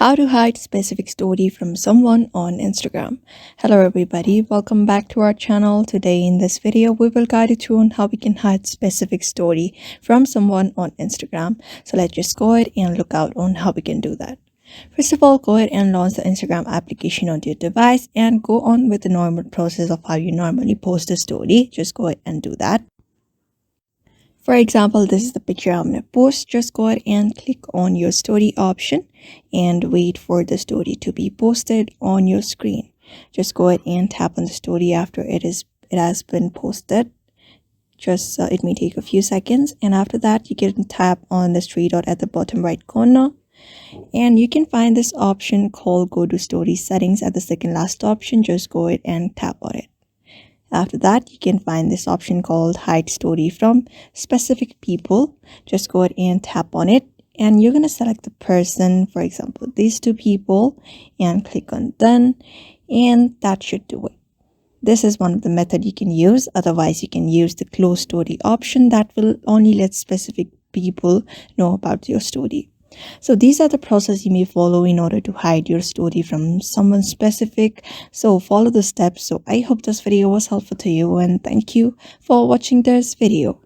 How to hide specific story from someone on Instagram. Hello everybody, welcome back to our channel. Today in this video, we will guide you through on how we can hide specific story from someone on Instagram. So let's just go ahead and look out on how we can do that. First of all, go ahead and launch the Instagram application onto your device and go on with the normal process of how you normally post a story. Just go ahead and do that. For example, this is the picture I'm going to post. Just go ahead and click on your story option and wait for the story to be posted on your screen. Just go ahead and tap on the story after it has been posted. It may take a few seconds, and after that you can tap on the three dot at the bottom right corner and you can find this option called go to story settings at the second last option. Just go ahead and tap on it. After that, you can find this option called hide story from specific people. Just go ahead and tap on it and you're going to select the person, for example, these two people, and click on done, and that should do it. This is one of the methods you can use. Otherwise, you can use the close story option that will only let specific people know about your story. So these are the process you may follow in order to hide your story from someone specific. So follow the steps. So I hope this video was helpful to you, and thank you for watching this video.